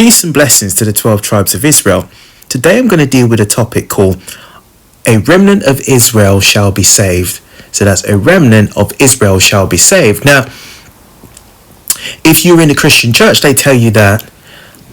Peace and blessings to the 12 tribes of Israel. Today I'm going to deal with a topic called A Remnant of Israel Shall Be Saved. So that's a remnant of Israel shall be saved. Now, if you're in a Christian church, they tell you that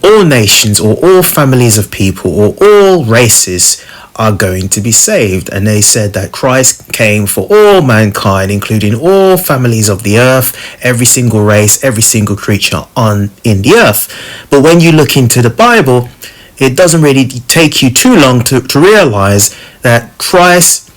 all nations or all families of people or all races are going to be saved. And they said that Christ came for all mankind, including all families of the earth, every single race, every single creature in the earth. But when you look into the Bible, it doesn't really take you too long to realize that Christ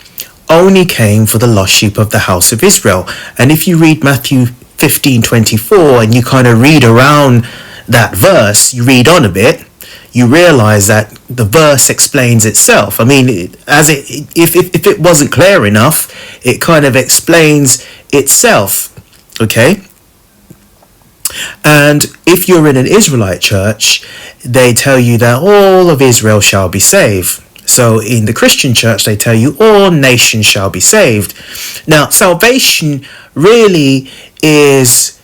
only came for the lost sheep of the house of Israel. And if you read Matthew 15:24 and you kind of read around that verse, you read on a bit, you realize that the verse explains itself. I mean, if it wasn't clear enough, it kind of explains itself, okay? And if you're in an Israelite church, they tell you that all of Israel shall be saved. So in the Christian church, they tell you all nations shall be saved. Now, salvation really is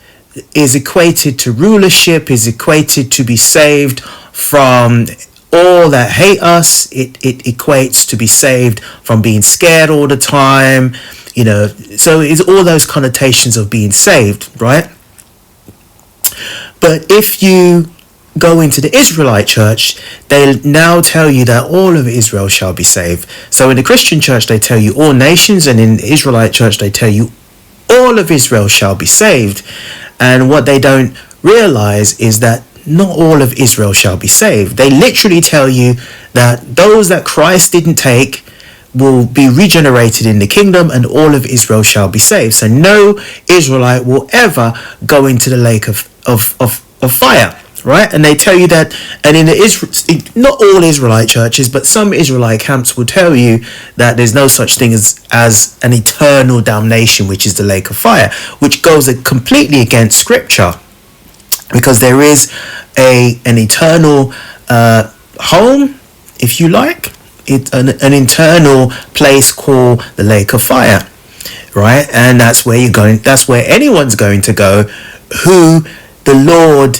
equated to rulership, is equated to be saved from all that hate us. It equates to be saved from being scared all the time, so it's all those connotations of being saved, right? But if you go into the Israelite church, they now tell you that all of Israel shall be saved. So in the Christian church, they tell you all nations, and in the Israelite church, they tell you all of Israel shall be saved. And what they don't realize is that not all of Israel shall be saved. They literally tell you that those that Christ didn't take will be regenerated in the kingdom, and all of Israel shall be saved. So no Israelite will ever go into the lake of fire, right? And they tell you that, and not all Israelite churches, but some Israelite camps will tell you that there's no such thing as an eternal damnation, which is the lake of fire, which goes completely against scripture, because there is an eternal home, if you like, an internal place called the lake of fire, right? And that's where you're going. That's where anyone's going to go who the Lord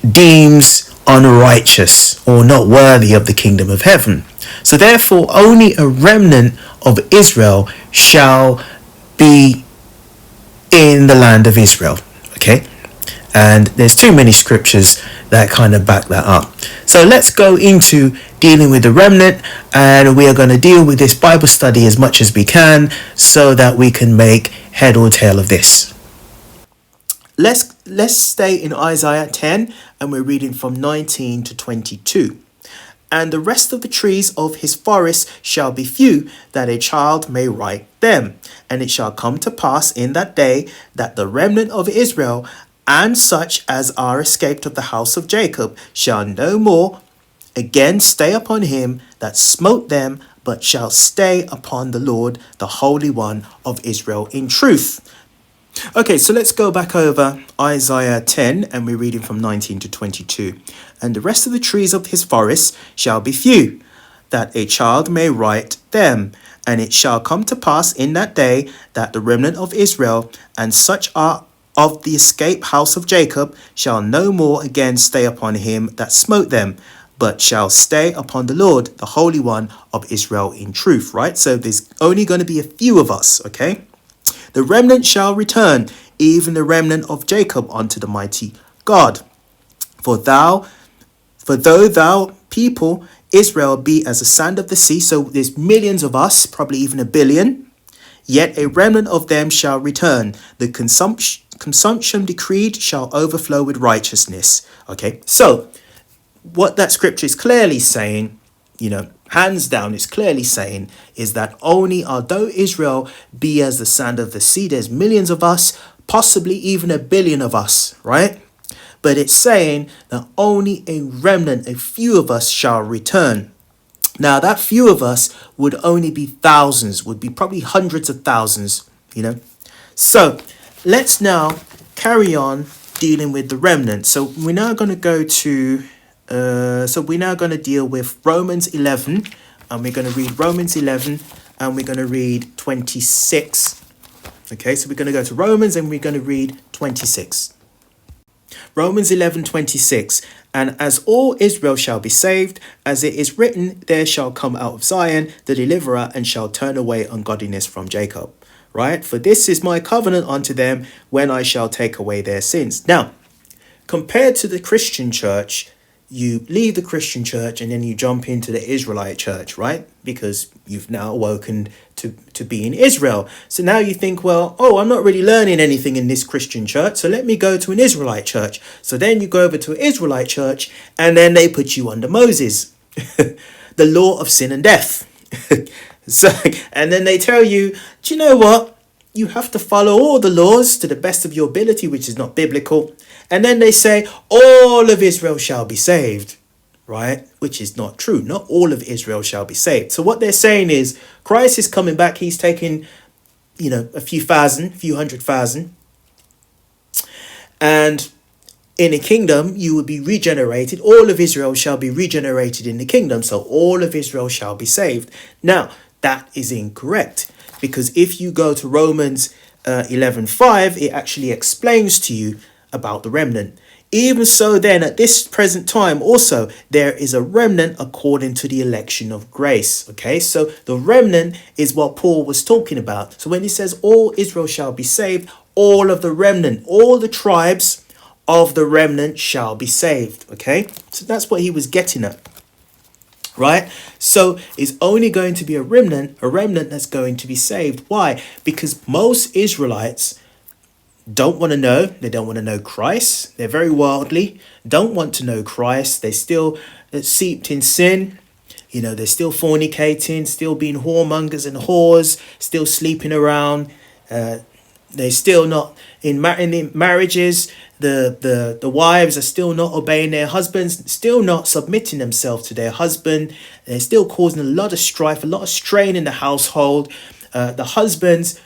deems unrighteous or not worthy of the kingdom of heaven. So therefore, only a remnant of Israel shall be in the land of Israel. Okay? And there's too many scriptures that kind of back that up. So let's go into dealing with the remnant, and we are going to deal with this Bible study as much as we can so that we can make head or tail of this. Let's stay in Isaiah 10, and we're reading from 19 to 22. And the rest of the trees of his forest shall be few, that a child may write them. And it shall come to pass in that day that the remnant of Israel and such as are escaped of the house of Jacob shall no more again stay upon him that smote them, but shall stay upon the Lord, the Holy One of Israel in truth. Okay, so let's go back over Isaiah 10, and we're reading from 19 to 22. And the rest of the trees of his forest shall be few, that a child may write them. And it shall come to pass in that day that the remnant of Israel and such are of the escaped house of Jacob shall no more again stay upon him that smote them, but shall stay upon the Lord, the Holy One of Israel in truth, right? So there's only going to be a few of us, okay? The remnant shall return, even the remnant of Jacob unto the mighty God. For though thou people Israel be as the sand of the sea, so there's millions of us, probably even a billion, yet a remnant of them shall return. The consumption decreed shall overflow with righteousness. Okay, so what that scripture is clearly saying, hands down, it's clearly saying is that only although Israel be as the sand of the sea, there's millions of us, possibly even a billion of us, right? But it's saying that only a remnant, a few of us shall return. Now, that few of us would only be thousands, would be probably hundreds of thousands, So let's now carry on dealing with the remnant. So we're now going to go to, deal with Romans 11, and we're going to read Romans 11, and we're going to read 26. Okay, so we're going to go to Romans, and we're going to read 26. Romans 11:26, And as all Israel shall be saved, as it is written, there shall come out of Zion the deliverer, and shall turn away ungodliness from Jacob. Right? For this is my covenant unto them, when I shall take away their sins. Now, compared to the Christian church, you leave the Christian church and then you jump into the Israelite church, right? Because you've now awoken to be in Israel. So now you think, well, oh, I'm not really learning anything in this Christian church, so let me go to an Israelite church. So then you go over to an Israelite church, and then they put you under Moses, the law of sin and death. So, and then they tell you, do you know what? You have to follow all the laws to the best of your ability, which is not biblical. And then they say, all of Israel shall be saved, right? Which is not true. Not all of Israel shall be saved. So what they're saying is, Christ is coming back. He's taking, a few hundred thousand. And in the kingdom, you will be regenerated. All of Israel shall be regenerated in the kingdom. So all of Israel shall be saved. Now, that is incorrect. Because if you go to Romans 11:5, it actually explains to you about the remnant. Even so then, at this present time also, there is a remnant according to the election of grace. Okay, so the remnant is what Paul was talking about. So when he says all Israel shall be saved, all of the remnant, all the tribes of the remnant shall be saved. Okay, so that's what he was getting at. Right? So it's only going to be a remnant that's going to be saved. Why? Because most Israelites don't want to know. They don't want to know Christ. They're very worldly, don't want to know Christ. They're still seeped in sin. They're still fornicating, still being whoremongers and whores, still sleeping around. They're still not in marriages. The wives are still not obeying their husbands, still not submitting themselves to their husband. They're still causing a lot of strife, a lot of strain in the household. The husbands,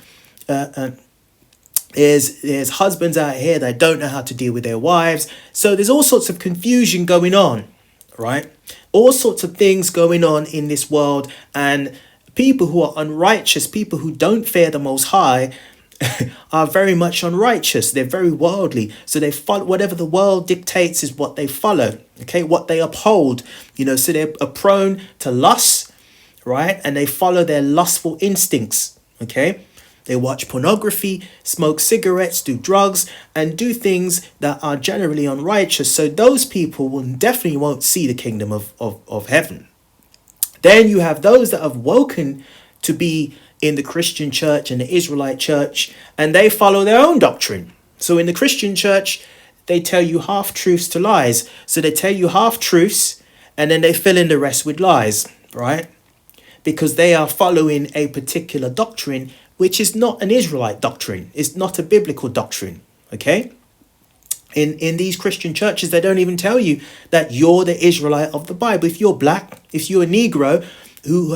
there's husbands out here that don't know how to deal with their wives. So there's all sorts of confusion going on, right? All sorts of things going on in this world, and people who are unrighteous, people who don't fear the Most High, are very much unrighteous. They're very worldly. So they follow whatever the world dictates is what they follow. Okay, what they uphold. So they're prone to lust, right? And they follow their lustful instincts. Okay, they watch pornography, smoke cigarettes, do drugs, and do things that are generally unrighteous. So those people definitely won't see the kingdom of heaven. Then you have those that have woken to be in the Christian church and the Israelite church, and they follow their own doctrine. So in the Christian church, they tell you half-truths to lies. So they tell you half-truths, and then they fill in the rest with lies, right? Because they are following a particular doctrine, which is not an Israelite doctrine. It's not a biblical doctrine, okay? In these Christian churches, they don't even tell you that you're the Israelite of the Bible. If you're black, if you're a Negro, who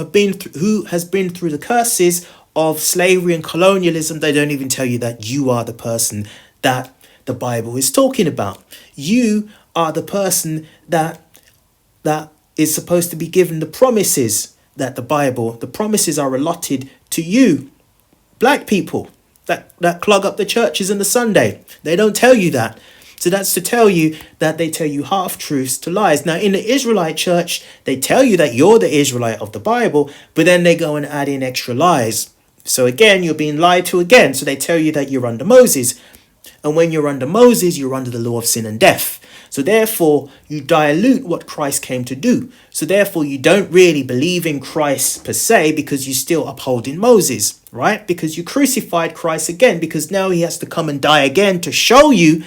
has been through the curses of slavery and colonialism, they don't even tell you that you are the person that the Bible is talking about. You are the person that is supposed to be given the promises that the promises are allotted to you. Black people that clog up the churches on the Sunday, they don't tell you that. So that's to tell you that they tell you half-truths to lies. Now, in the Israelite church, they tell you that you're the Israelite of the Bible, but then they go and add in extra lies. So again, you're being lied to again. So they tell you that you're under Moses. And when you're under Moses, you're under the law of sin and death. So therefore, you dilute what Christ came to do. So therefore, you don't really believe in Christ per se, because you still upholding Moses, right? Because you crucified Christ again, because now he has to come and die again to show you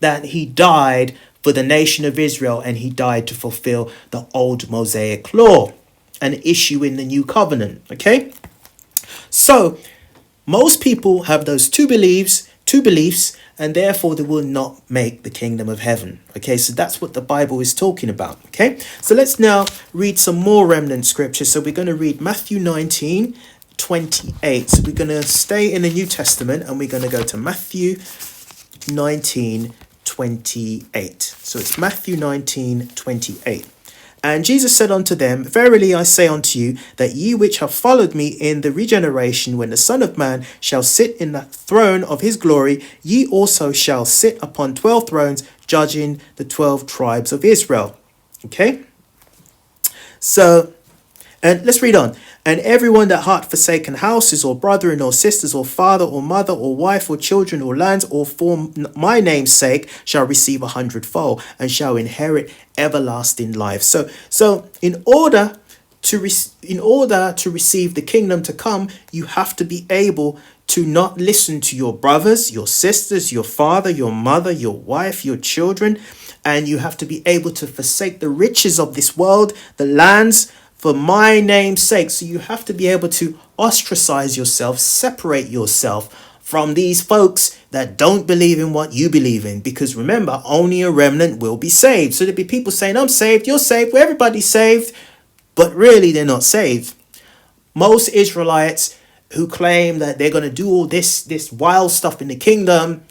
that he died for the nation of Israel, and he died to fulfill the old Mosaic law, an issue in the new covenant. Okay, so most people have those two beliefs, and therefore they will not make the kingdom of heaven. Okay, so that's what the Bible is talking about. Okay, so let's now read some more remnant scripture. So we're going to read Matthew 19:28. So we're going to stay in the New Testament, and we're going to go to Matthew 19:28. So it's Matthew 19:28. And Jesus said unto them, Verily I say unto you, that ye which have followed me in the regeneration, when the Son of Man shall sit in the throne of his glory, ye also shall sit upon 12 thrones, judging the 12 tribes of Israel. Okay? So, and let's read on. And everyone that hath forsaken houses, or brethren, or sisters, or father, or mother, or wife, or children, or lands, or for my name's sake, shall receive 100-fold, and shall inherit everlasting life. So in order to receive the kingdom to come, you have to be able to not listen to your brothers, your sisters, your father, your mother, your wife, your children, and you have to be able to forsake the riches of this world, the lands, for my name's sake. So you have to be able to ostracize yourself, separate yourself from these folks that don't believe in what you believe in. Because remember, only a remnant will be saved. So there'll be people saying, I'm saved, you're saved, well, everybody's saved. But really, they're not saved. Most Israelites who claim that they're going to do all this wild stuff in the kingdom,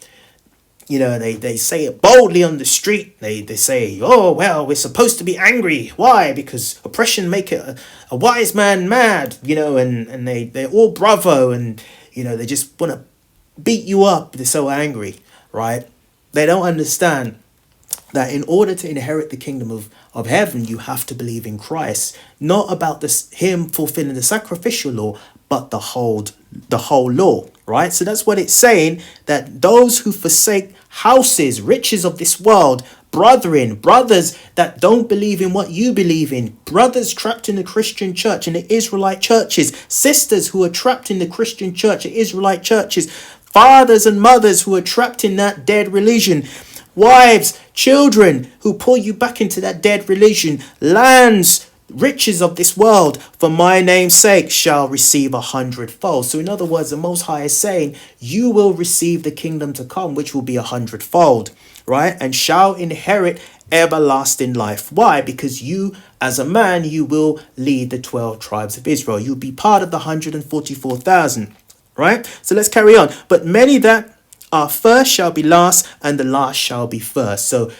you know, they say it boldly on the street. They say, oh, well, we're supposed to be angry. Why? Because oppression make a wise man mad, you know, and they're all bravo, and, you know, they just want to beat you up. They're so angry, right? They don't understand that in order to inherit the kingdom of heaven, you have to believe in Christ. Not about this him fulfilling the sacrificial law, but the whole law, right? So that's what it's saying, that those who forsake houses, riches of this world, brothers that don't believe in what you believe in, brothers trapped in the Christian church, in the Israelite churches, sisters who are trapped in the Christian church, the Israelite churches, fathers and mothers who are trapped in that dead religion, wives, children who pull you back into that dead religion, lands, riches of this world, for my name's sake, shall receive 100-fold. So in other words, the Most High is saying, you will receive the kingdom to come, which will be 100-fold, right? And shall inherit everlasting life. Why? Because you, as a man, you will lead the 12 tribes of Israel. You'll be part of the 144,000, right? So let's carry on. But many that are first shall be last, and the last shall be first. So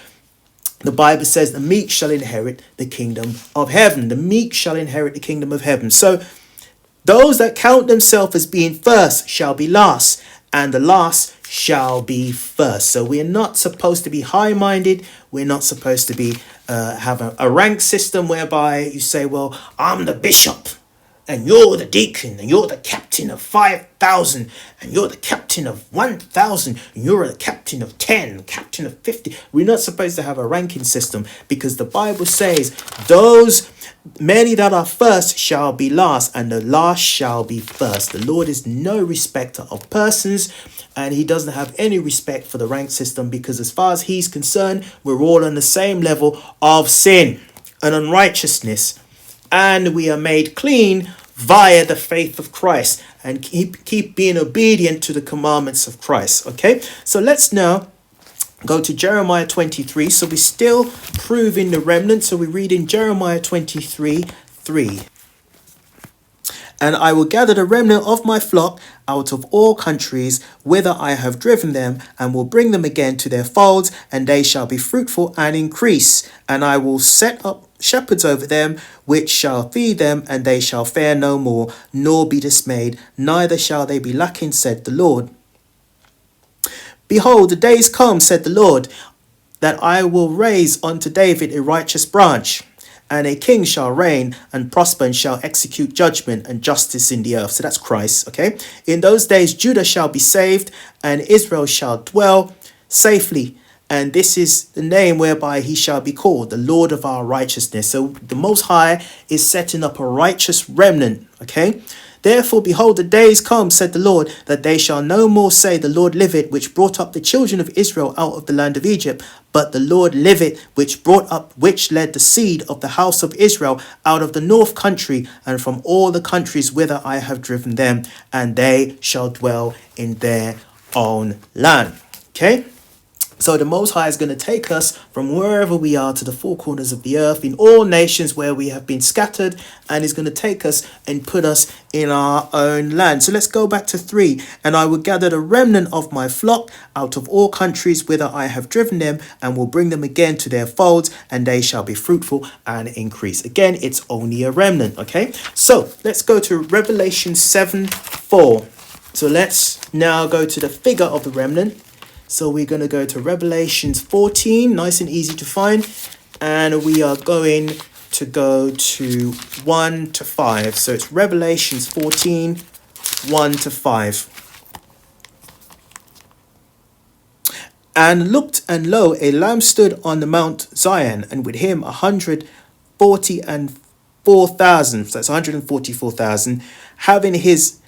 the Bible says the meek shall inherit the kingdom of heaven. The meek shall inherit the kingdom of heaven. So those that count themselves as being first shall be last, and the last shall be first. So we're not supposed to be high-minded. We're not supposed to be have a rank system whereby you say, well, I'm the bishop, and you're the deacon, and you're the captain of 5,000, and you're the captain of 1,000, and you're the captain of 10, captain of 50. We're not supposed to have a ranking system, because the Bible says, those many that are first shall be last, and the last shall be first. The Lord is no respecter of persons, and he doesn't have any respect for the rank system, because as far as he's concerned, we're all on the same level of sin and unrighteousness, and we are made clean via the faith of Christ, and keep being obedient to the commandments of Christ. Okay, so let's now go to Jeremiah 23. So we're still proving the remnant. So we read in Jeremiah 23:3. And I will gather the remnant of my flock out of all countries whither I have driven them, and will bring them again to their folds, and they shall be fruitful and increase. And I will set up shepherds over them, which shall feed them, and they shall fear no more, nor be dismayed, neither shall they be lacking, said the Lord. Behold, the days come, said the Lord, that I will raise unto David a righteous branch, and a king shall reign and prosper, and shall execute judgment and justice in the earth. So that's Christ, okay? In those days Judah shall be saved, and Israel shall dwell safely. And this is the name whereby he shall be called, the Lord of our righteousness. So the Most High is setting up a righteous remnant, okay? Therefore, behold, the days come, said the Lord, that they shall no more say, the Lord liveth, which brought up the children of Israel out of the land of Egypt, but the Lord liveth, which led the seed of the house of Israel out of the north country, and from all the countries whither I have driven them, and they shall dwell in their own land. Okay? So the Most High is going to take us from wherever we are to the four corners of the earth in all nations where we have been scattered, and is going to take us and put us in our own land. So let's go back to 3. And I will gather the remnant of my flock out of all countries whither I have driven them, and will bring them again to their folds, and they shall be fruitful and increase. Again, it's only a remnant. Okay, so let's go to Revelation 7:4. So let's now go to the figure of the remnant. So we're going to go to Revelations 14, nice and easy to find. And we are going to go to 1 to 5. So it's Revelations 14, 1 to 5. And looked, and lo, a lamb stood on the Mount Zion, and with him 144,000. So that's 144,000, having his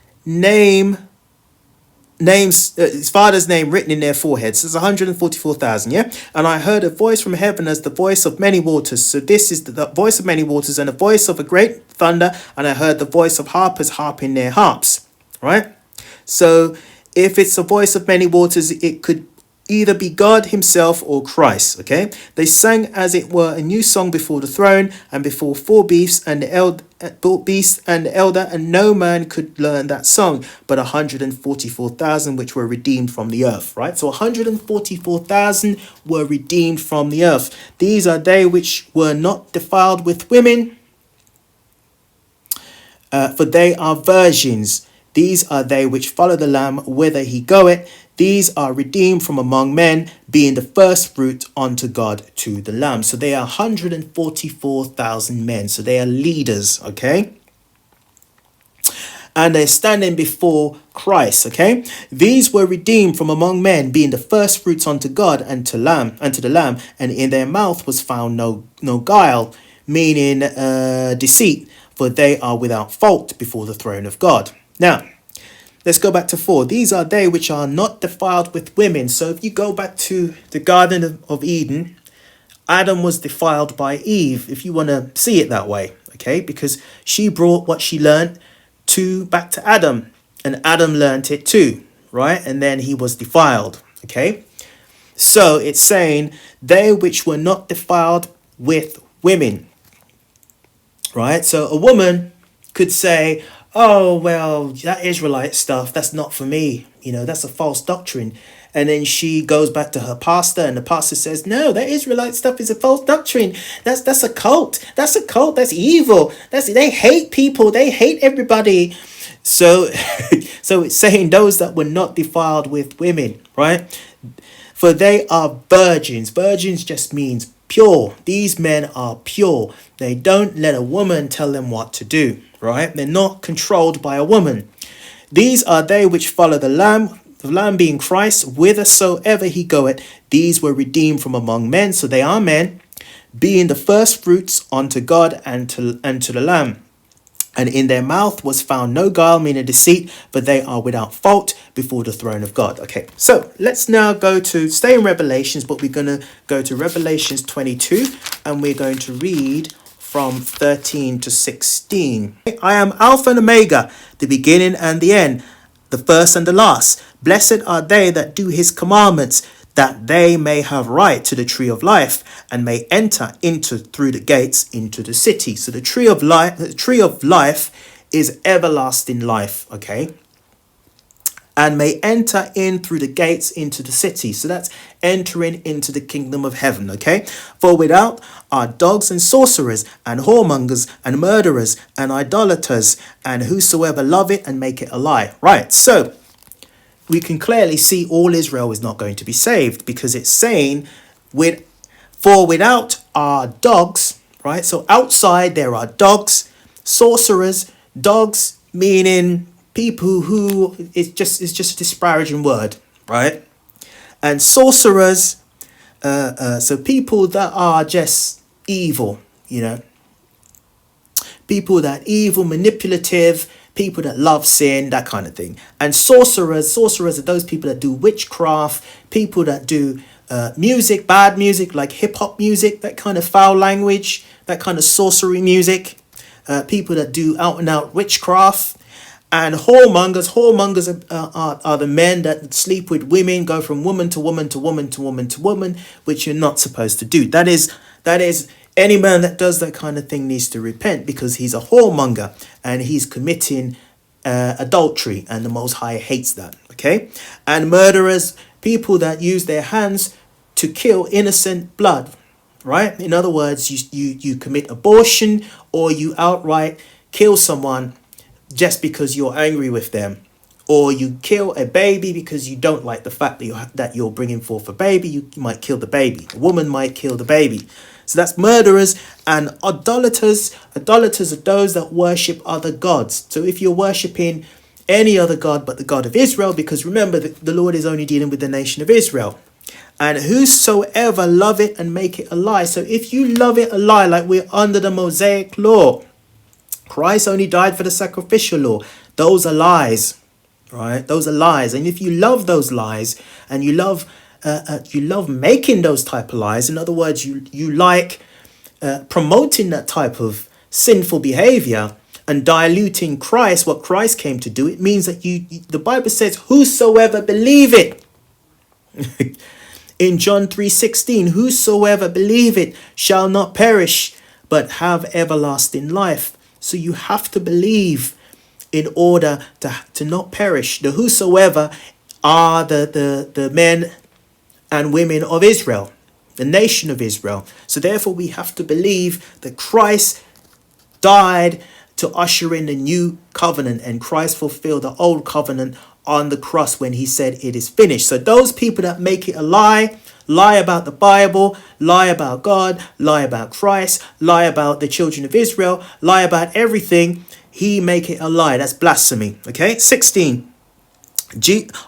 his father's name written in their foreheads. So it's 144,000, yeah? And I heard a voice from heaven as the voice of many waters. So this is the voice of many waters, and the voice of a great thunder. And I heard the voice of harpers harping their harps, right? So if it's the voice of many waters, it could either be God himself or Christ, okay? They sang as it were a new song before the throne and before 4 beasts and the elder, and no man could learn that song but 144,000 which were redeemed from the earth, right? So 144,000 were redeemed from the earth. These are they which were not defiled with women, for they are virgins. These are they which follow the Lamb whither he goeth. These are redeemed from among men, being the first fruit unto God to the Lamb. So they are 144,000 men. So they are leaders, okay? And they're standing before Christ, okay? These were redeemed from among men, being the first fruits unto God and to the Lamb. And in their mouth was found no guile, meaning deceit, for they are without fault before the throne of God. Now, let's go back to 4. These are they which are not defiled with women. So if you go back to the Garden of Eden, Adam was defiled by Eve, if you want to see it that way, okay? Because she brought what she learned back to Adam, and Adam learnt it too, right? And then he was defiled, okay? So it's saying they which were not defiled with women, right? So a woman could say, oh, well, that Israelite stuff, that's not for me. You know, that's a false doctrine. And then she goes back to her pastor, and the pastor says, no, that Israelite stuff is a false doctrine. That's a cult. That's a cult. That's evil. They hate people. They hate everybody. So, so it's saying those that were not defiled with women, right? For they are virgins. Virgins just means pure. These men are pure. They don't let a woman tell them what to do, right? They're not controlled by a woman. These are they which follow the Lamb being Christ, whithersoever he goeth. These were redeemed from among men, so they are men, being the first fruits unto God and to the Lamb. And in their mouth was found no guile, meaning deceit, but they are without fault before the throne of God. Okay, so let's now stay in Revelations, but we're going to go to Revelations 22, and we're going to read from 13 to 16. I am Alpha and Omega, the beginning and the end, the first and the last. Blessed are they that do his commandments, that they may have right to the tree of life, and may enter through the gates into the city. So the tree of life is everlasting life, okay? And may enter in through the gates into the city. So that's entering into the kingdom of heaven, okay? For without are dogs and sorcerers and whoremongers and murderers and idolaters and whosoever love it and make it a lie. Right, so we can clearly see all Israel is not going to be saved, because it's saying for without are dogs, right? So outside there are dogs, sorcerers, dogs meaning people who it's just a disparaging word, right? And sorcerers, so people that are just evil, you know, people that evil, manipulative, people that love sin, that kind of thing. And sorcerers are those people that do witchcraft, people that do music, bad music, like hip-hop music, that kind of foul language, that kind of sorcery music, people that do out-and-out witchcraft. And whoremongers are the men that sleep with women, go from woman to woman to woman to woman to woman, which you're not supposed to do. That is any man that does that kind of thing needs to repent, because he's a whoremonger and he's committing adultery, and the Most High hates that. Okay, and murderers, people that use their hands to kill innocent blood. Right? In other words, you commit abortion, or you outright kill someone just because you're angry with them, or you kill a baby because you don't like the fact that you're bringing forth a baby. You might kill the baby. A woman might kill the baby. So that's murderers. And idolaters are those that worship other gods. So if you're worshipping any other god but the God of Israel, because remember the Lord is only dealing with the nation of Israel. And whosoever love it and make it a lie. So if you love it a lie, like we're under the Mosaic law, Christ only died for the sacrificial law. Those are lies, right? Those are lies. And if you love those lies, and you love making those type of lies, in other words, you like promoting that type of sinful behavior and diluting Christ, what Christ came to do, it means that the Bible says, whosoever believe it. In John 3:16, whosoever believe it shall not perish, but have everlasting life. So you have to believe in order to not perish. The whosoever are the men and women of Israel, the nation of Israel. So therefore we have to believe that Christ died to usher in the new covenant, and Christ fulfilled the old covenant on the cross when he said it is finished. So those people that make it a lie about the Bible, lie about God, lie about Christ, lie about the children of Israel, lie about everything, he make it a lie. That's blasphemy. Okay, 16.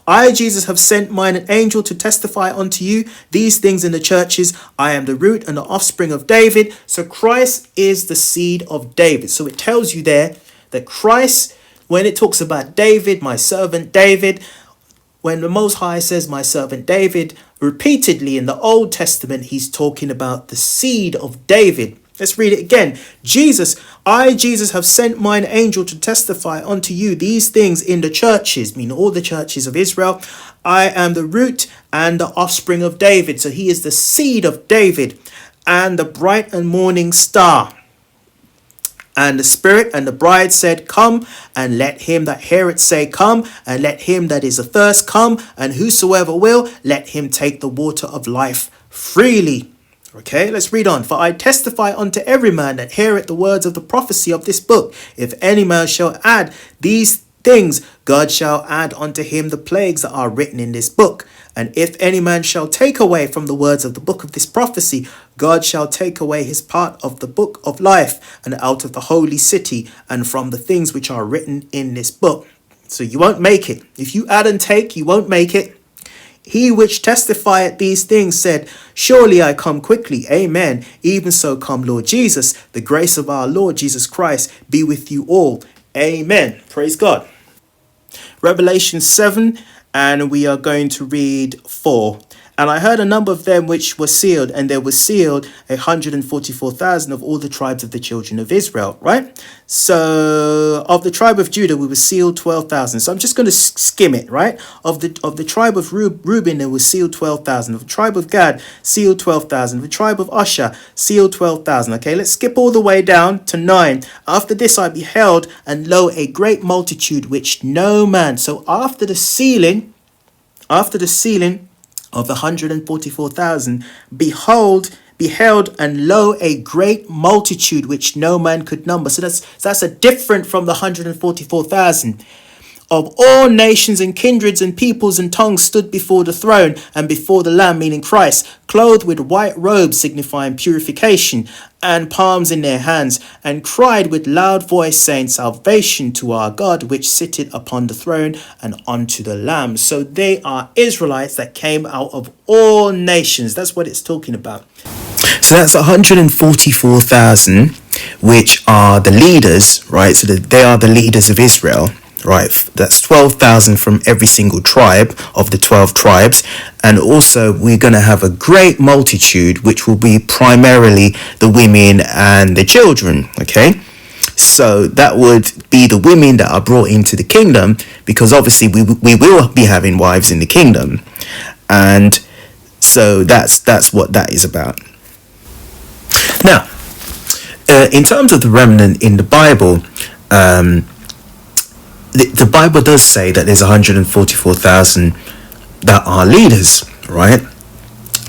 I, Jesus, have sent mine an angel to testify unto you these things in the churches. I am the root and the offspring of David. So Christ is the seed of David. So it tells you there that Christ, when it talks about David, my servant David, when the Most High says my servant David, repeatedly in the Old Testament, he's talking about the seed of David. Let's read it again. I, Jesus, have sent mine angel to testify unto you these things in the churches, meaning all the churches of Israel. I am the root and the offspring of David. So he is the seed of David, and the bright and morning star. And the Spirit and the bride said, come, and let him that heareth say, come, and let him that is athirst come, and whosoever will, let him take the water of life freely. Okay, let's read on. For I testify unto every man that heareth the words of the prophecy of this book. If any man shall add these things, God shall add unto him the plagues that are written in this book. And if any man shall take away from the words of the book of this prophecy, God shall take away his part of the book of life, and out of the holy city, and from the things which are written in this book. So you won't make it. If you add and take, you won't make it. He which testifieth these things said, surely I come quickly. Amen. Even so come Lord Jesus. The grace of our Lord Jesus Christ be with you all. Amen. Praise God. Revelation 7, and we are going to read 4. And I heard a number of them which were sealed, and there were sealed 144,000 of all the tribes of the children of Israel, right? So of the tribe of Judah, we were sealed 12,000. So I'm just going to skim it, right? Of the tribe of Reuben, there was sealed 12,000. Of the tribe of Gad, sealed 12,000. Of the tribe of Asher, sealed 12,000. Okay, let's skip all the way down to 9. After this I beheld, and lo, a great multitude which no man. So after the sealing of the 144,000, beheld, and lo, a great multitude which no man could number. So that's a different from the 144,000. Of all nations and kindreds and peoples and tongues stood before the throne and before the Lamb, meaning Christ, clothed with white robes signifying purification, and palms in their hands, and cried with loud voice, saying, salvation to our God, which sitteth upon the throne, and unto the Lamb. So they are Israelites that came out of all nations. That's what it's talking about. So that's 144,000, which are the leaders, right? So they are the leaders of Israel. Right, that's 12,000 from every single tribe of the 12 tribes. And also we're going to have a great multitude, which will be primarily the women and the children. Okay, So that would be the women that are brought into the kingdom, because obviously we will be having wives in the kingdom. And so that's what that is about. Now, in terms of the remnant in the Bible, the Bible does say that there's 144,000 that are leaders, right?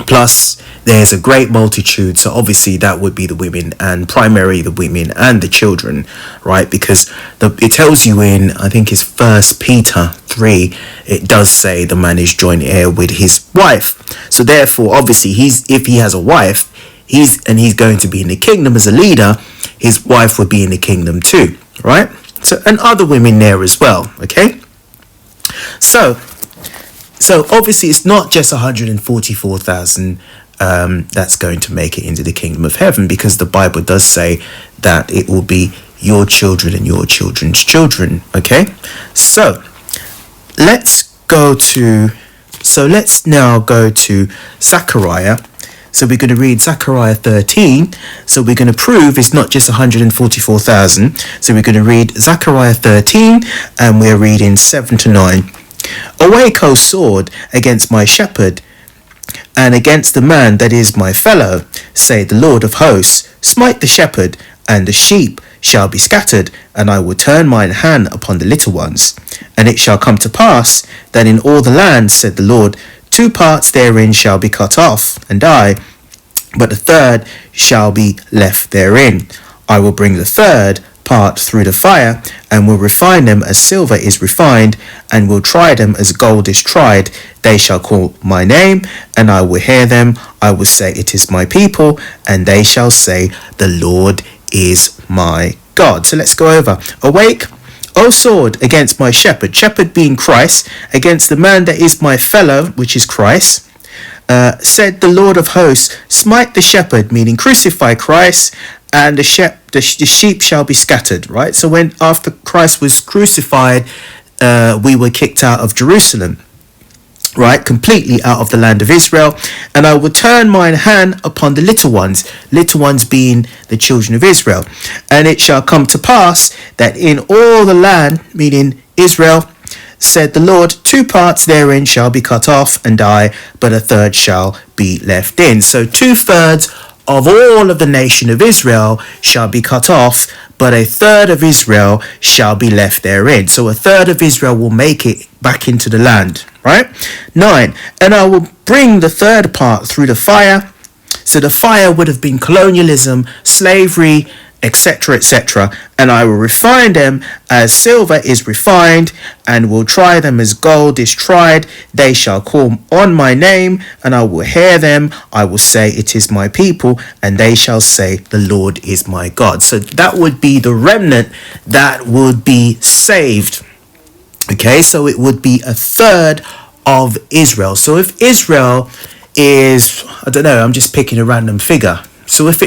Plus, there's a great multitude, so obviously that would be the women, and primarily the women and the children, right? Because it tells you in, I think it's 1 Peter 3, it does say the man is joint heir with his wife. So therefore, obviously, if he has a wife, he's going to be in the kingdom as a leader, his wife would be in the kingdom too, right? So, and other women there as well, okay? So obviously it's not just 144,000 that's going to make it into the kingdom of heaven, because the Bible does say that it will be your children and your children's children, okay? So let's now go to Zechariah. So we're going to read Zechariah 13. So we're going to prove it's not just 144,000. So we're going to read Zechariah 13, and we're reading 7 to 9. Awake, O sword, against my shepherd, and against the man that is my fellow, say the Lord of hosts. Smite the shepherd, and the sheep shall be scattered, and I will turn mine hand upon the little ones. And it shall come to pass that in all the land, said the Lord, 2 parts therein shall be cut off and die, but the third shall be left therein. I will bring the third part through the fire, and will refine them as silver is refined, and will try them as gold is tried. They shall call my name, and I will hear them. I will say, it is my people, and they shall say, the Lord is my God. So let's go over. Awake, O sword, against my shepherd, shepherd being Christ, against the man that is my fellow, which is Christ, said the Lord of hosts, smite the shepherd, meaning crucify Christ, and the sheep shall be scattered, right? So when after Christ was crucified, we were kicked out of Jerusalem, right? Completely out of the land of Israel. And I will turn mine hand upon the little ones being the children of Israel. And it shall come to pass that in all the land, meaning Israel, said the Lord, 2 parts therein shall be cut off and die, but a third shall be left in. So 2/3 of all of the nation of Israel shall be cut off, but a third of Israel shall be left therein. So a third of Israel will make it back into the land, right? 9, and I will bring the third part through the fire. So the fire would have been colonialism, slavery, etc., etc. And I will refine them as silver is refined, and will try them as gold is tried. They shall call on my name, and I will hear them. I will say, it is my people, and they shall say, the Lord is my God. So that would be the remnant that would be saved. Okay, so it would be a third of Israel. So if Israel is, I don't know, I'm just picking a random figure. So if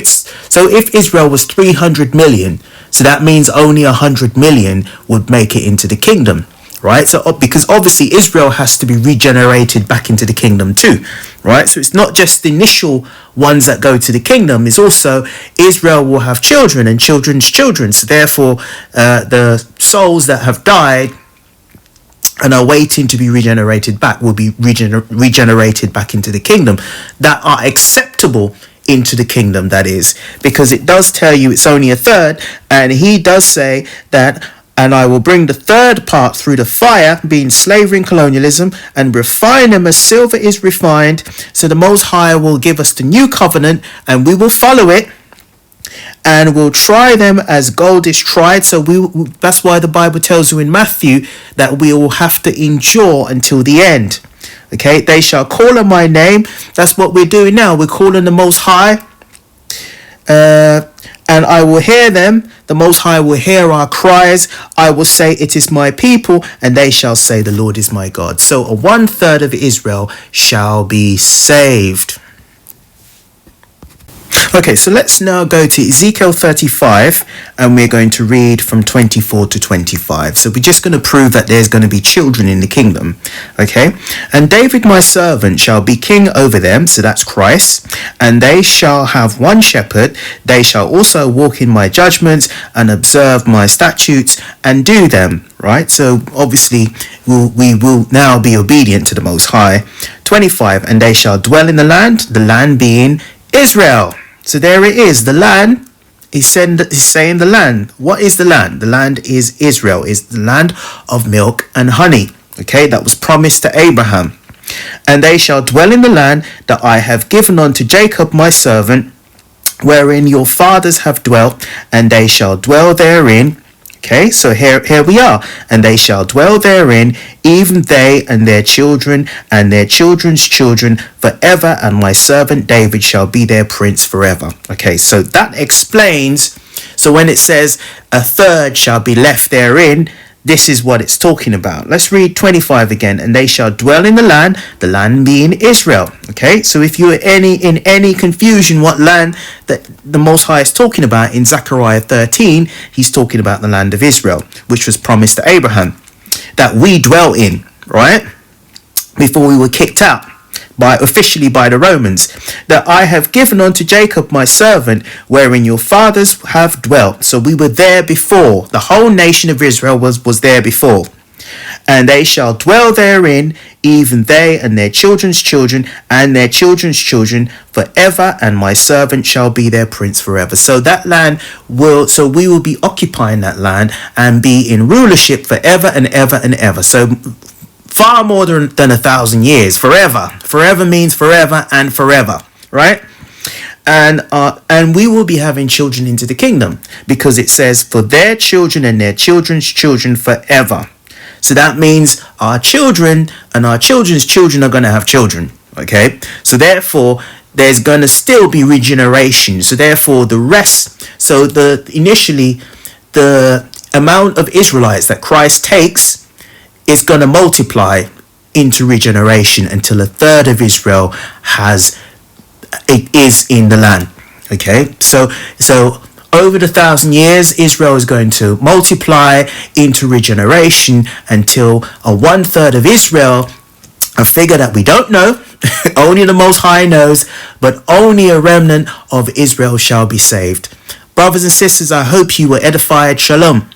Israel was 300 million, so that means only 100 million would make it into the kingdom, right? So because obviously Israel has to be regenerated back into the kingdom too, right? So it's not just the initial ones that go to the kingdom, it's also Israel will have children and children's children. So therefore, the souls that have died and are waiting to be regenerated back will be regenerated back into the kingdom, that are acceptable into the kingdom, that is, because it does tell you it's only a third, and he does say that, and I will bring the third part through the fire, being slavery and colonialism, and refine them as silver is refined. So the Most High will give us the new covenant, and we will follow it, and we'll try them as gold is tried. So that's why the Bible tells you in Matthew that we will have to endure until the end. Okay, they shall call on my name. That's what we're doing now. We're calling the Most High, and I will hear them. The Most High will hear our cries. I will say, it is my people, and they shall say, the Lord is my God. So a 1/3 of Israel shall be saved. Okay, so let's now go to Ezekiel 35 and we're going to read from 24 to 25. So we're just going to prove that there's going to be children in the kingdom. Okay, and David my servant shall be king over them, so that's Christ, and they shall have one shepherd. They shall also walk in my judgments and observe my statutes and do them. Right, so obviously we will now be obedient to the Most High. 25, and they shall dwell in the land being Israel. So there it is, the land. He's saying the land. What is the land? The land is Israel, is the land of milk and honey. Okay, that was promised to Abraham. And they shall dwell in the land that I have given unto Jacob my servant, wherein your fathers have dwelt, and they shall dwell therein. Okay, so here we are. And they shall dwell therein, even they and their children and their children's children forever, and my servant David shall be their prince forever. Okay, so that explains. So when it says a third shall be left therein, this is what it's talking about. Let's read 25 again. And they shall dwell in the land being Israel. Okay, so if you're in any confusion what land that the Most High is talking about in Zechariah 13, he's talking about the land of Israel, which was promised to Abraham, that we dwell in, right? Before we were kicked out officially by the Romans, that I have given unto Jacob my servant, wherein your fathers have dwelt. So we were there before. The whole nation of Israel was there before. And they shall dwell therein, even they and their children's children and their children's children forever, and my servant shall be their prince forever. So that land so we will be occupying that land and be in rulership forever and ever and ever. So far more than 1,000 years. Forever means forever and forever, right? And we will be having children into the kingdom, because it says for their children and their children's children forever. So that means our children and our children's children are going to have children. Okay, so therefore there's going to still be regeneration. So therefore initially the amount of Israelites that Christ takes is going to multiply into regeneration until a third of Israel is in the land. Okay, so over the 1,000 years, Israel is going to multiply into regeneration until a 1/3 of Israel, a figure that we don't know, only the Most High knows, but only a remnant of Israel shall be saved. Brothers and sisters, I hope you were edified. Shalom.